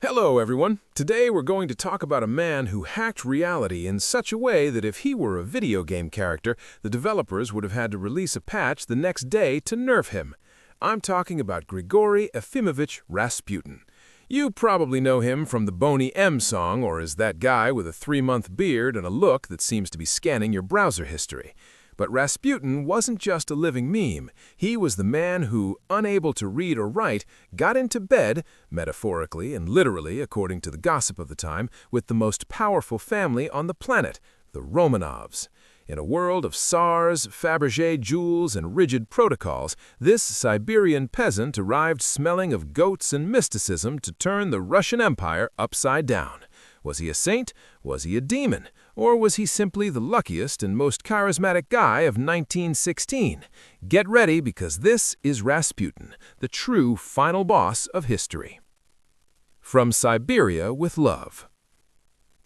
Hello, everyone. Today we're going to talk about a man who hacked reality in such a way that if he were a video game character, the developers would have had to release a patch the next day to nerf him. I'm talking about Grigori Efimovich Rasputin. You probably know him from the Boney M song or as that guy with a 3-month beard and a look that seems to be scanning your browser history. But Rasputin wasn't just a living meme. He was the man who, unable to read or write, got into bed, metaphorically and literally according to the gossip of the time, with the most powerful family on the planet, the Romanovs. In a world of Tsars, Fabergé jewels, and rigid protocols, this Siberian peasant arrived smelling of goats and mysticism to turn the Russian Empire upside down. Was he a saint? Was he a demon? Or was he simply the luckiest and most charismatic guy of 1916? Get ready because this is Rasputin, the true final boss of history. From Siberia with Love.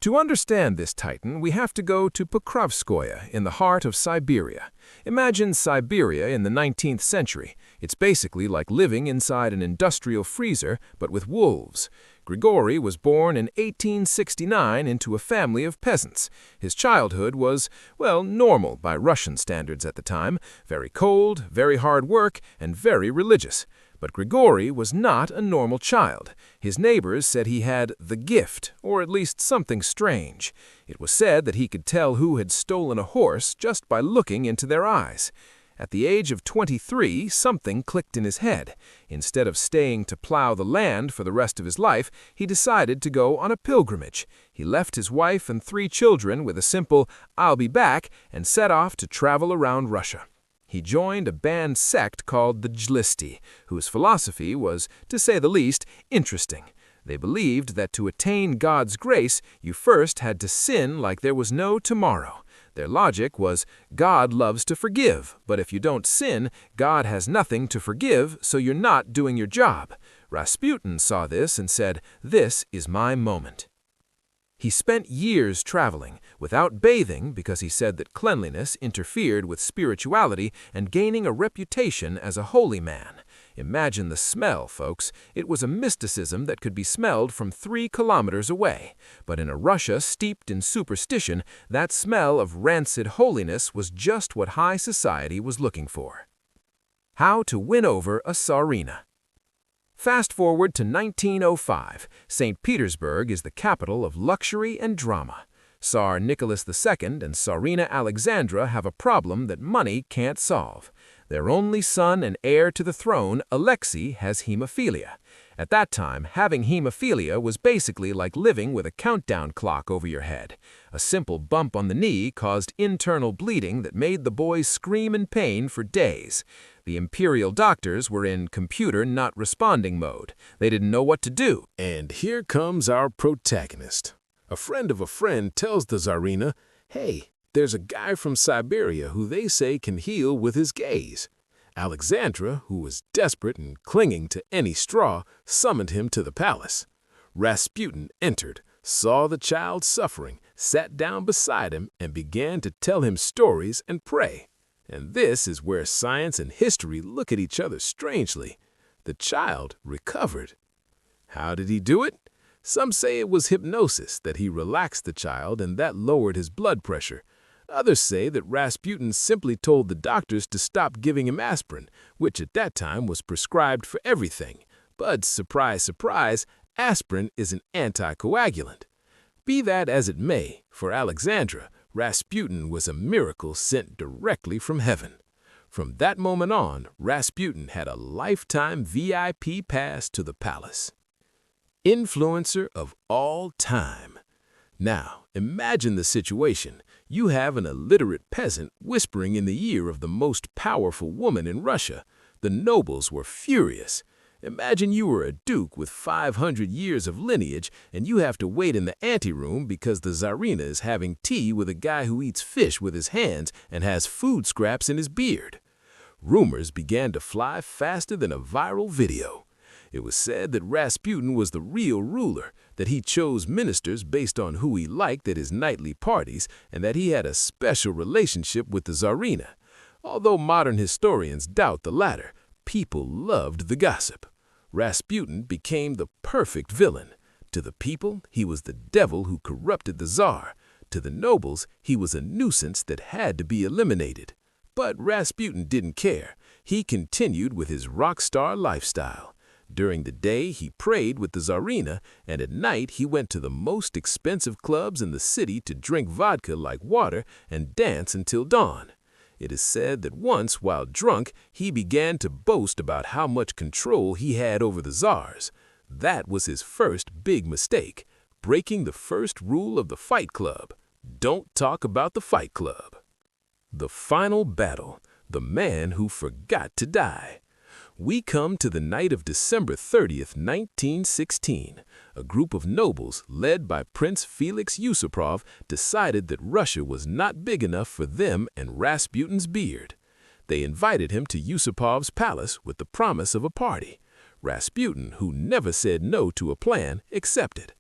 To understand this titan, we have to go to Pokrovskoye in the heart of Siberia. Imagine Siberia in the 19th century. It's basically like living inside an industrial freezer, but with wolves. Grigori was born in 1869 into a family of peasants. His childhood was, well, normal by Russian standards at the time, very cold, very hard work, and very religious. But Grigori was not a normal child. His neighbors said he had the gift, or at least something strange. It was said that he could tell who had stolen a horse just by looking into their eyes. At the age of 23, something clicked in his head. Instead of staying to plow the land for the rest of his life, he decided to go on a pilgrimage. He left his wife and 3 children with a simple, "I'll be back," and set off to travel around Russia. He joined a banned sect called the Wildest, whose philosophy was, to say the least, interesting. They believed that to attain God's grace, you first had to sin like there was no tomorrow. Their logic was, God loves to forgive, but if you don't sin, God has nothing to forgive, so you're not doing your job. Rasputin saw this and said, "This is my moment." He spent years traveling, without bathing because he said that cleanliness interfered with spirituality and gaining a reputation as a holy man. Imagine the smell, folks. It was a mysticism that could be smelled from 3 kilometers away. But in a Russia steeped in superstition, that smell of rancid holiness was just what high society was looking for. How to win over a Tsarina. Fast forward to 1905. St. Petersburg is the capital of luxury and drama. Tsar Nicholas II and Tsarina Alexandra have a problem that money can't solve. Their only son and heir to the throne, Alexei, has hemophilia. At that time, having hemophilia was basically like living with a countdown clock over your head. A simple bump on the knee caused internal bleeding that made the boys scream in pain for days. The Imperial doctors were in computer not responding mode. They didn't know what to do. And here comes our protagonist. A friend of a friend tells the Tsarina, "Hey, there's a guy from Siberia who they say can heal with his gaze." Alexandra, who was desperate and clinging to any straw, summoned him to the palace. Rasputin entered, saw the child suffering, sat down beside him, and began to tell him stories and pray. And this is where science and history look at each other strangely. The child recovered. How did he do it? Some say it was hypnosis, that he relaxed the child and that lowered his blood pressure. Others say that Rasputin simply told the doctors to stop giving him aspirin, which at that time was prescribed for everything. But surprise, surprise, aspirin is an anticoagulant. Be that as it may, for Alexandra, Rasputin was a miracle sent directly from heaven. From that moment on, Rasputin had a lifetime VIP pass to the palace. Influencer of all time. Now, imagine the situation. You have an illiterate peasant whispering in the ear of the most powerful woman in Russia. The nobles were furious. Imagine you were a duke with 500 years of lineage and you have to wait in the anteroom because the Tsarina is having tea with a guy who eats fish with his hands and has food scraps in his beard. Rumors began to fly faster than a viral video. It was said that Rasputin was the real ruler, that he chose ministers based on who he liked at his nightly parties, and that he had a special relationship with the Tsarina. Although modern historians doubt the latter, people loved the gossip. Rasputin became the perfect villain. To the people, he was the devil who corrupted the Tsar. To the nobles, he was a nuisance that had to be eliminated. But Rasputin didn't care. He continued with his rock star lifestyle. During the day, he prayed with the Tsarina, and at night he went to the most expensive clubs in the city to drink vodka like water and dance until dawn. It is said that once, while drunk, he began to boast about how much control he had over the Tsars. That was his first big mistake, breaking the first rule of the Fight Club. Don't talk about the Fight Club. The final battle, the man who forgot to die. We come to the night of December 30th, 1916. A group of nobles, led by Prince Felix Yusupov, decided that Russia was not big enough for them and Rasputin's beard. They invited him to Yusupov's palace with the promise of a party. Rasputin, who never said no to a plan, accepted.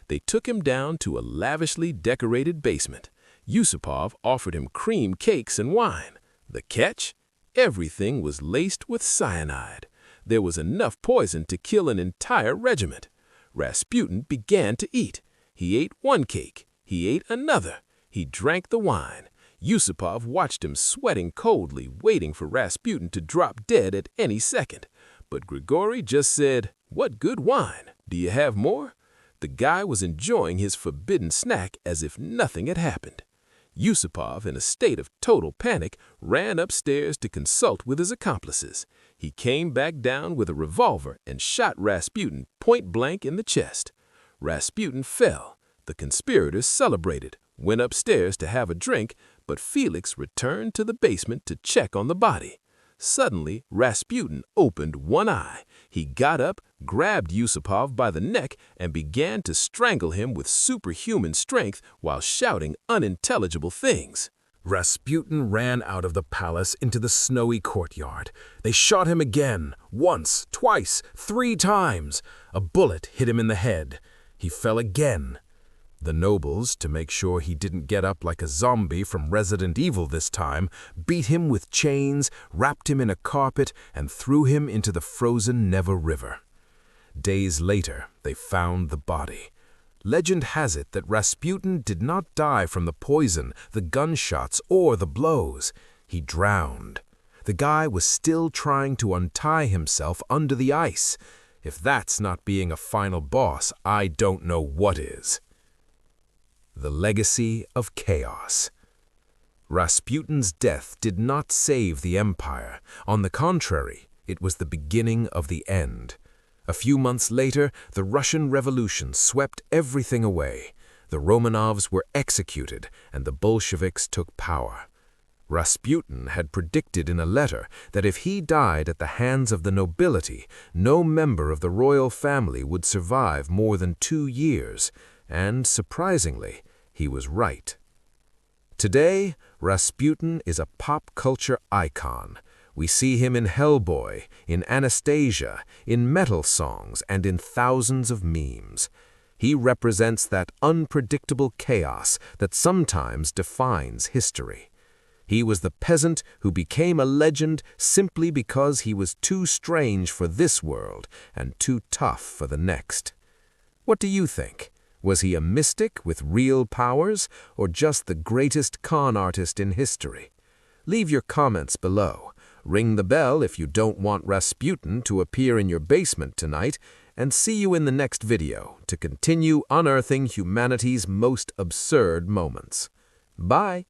They took him down to a lavishly decorated basement. Yusupov offered him cream cakes and wine. The catch? Everything was laced with cyanide. There was enough poison to kill an entire regiment. Rasputin began to eat. He ate one cake. He ate another. He drank the wine. Yusupov watched him sweating coldly, waiting for Rasputin to drop dead at any second. But Grigori just said, "What good wine? Do you have more?" The guy was enjoying his forbidden snack as if nothing had happened. Yusupov, in a state of total panic, ran upstairs to consult with his accomplices. He came back down with a revolver and shot Rasputin point-blank in the chest. Rasputin fell. The conspirators celebrated, went upstairs to have a drink, but Felix returned to the basement to check on the body. Suddenly, Rasputin opened one eye. He got up, grabbed Yusupov by the neck, and began to strangle him with superhuman strength while shouting unintelligible things. Rasputin ran out of the palace into the snowy courtyard. They shot him again, once, twice, 3 times. A bullet hit him in the head. He fell again. The nobles, to make sure he didn't get up like a zombie from Resident Evil this time, beat him with chains, wrapped him in a carpet, and threw him into the frozen Neva River. Days later, they found the body. Legend has it that Rasputin did not die from the poison, the gunshots, or the blows. He drowned. The guy was still trying to untie himself under the ice. If that's not being a final boss, I don't know what is. The legacy of chaos. Rasputin's death did not save the empire. On the contrary, it was the beginning of the end. A few months later, the Russian Revolution swept everything away. The Romanovs were executed, and the Bolsheviks took power. Rasputin had predicted in a letter that if he died at the hands of the nobility, no member of the royal family would survive more than 2 years. And, surprisingly, he was right. Today, Rasputin is a pop culture icon. We see him in Hellboy, in Anastasia, in metal songs, and in thousands of memes. He represents that unpredictable chaos that sometimes defines history. He was the peasant who became a legend simply because he was too strange for this world and too tough for the next. What do you think? Was he a mystic with real powers, or just the greatest con artist in history? Leave your comments below. Ring the bell if you don't want Rasputin to appear in your basement tonight, and see you in the next video to continue unearthing humanity's most absurd moments. Bye!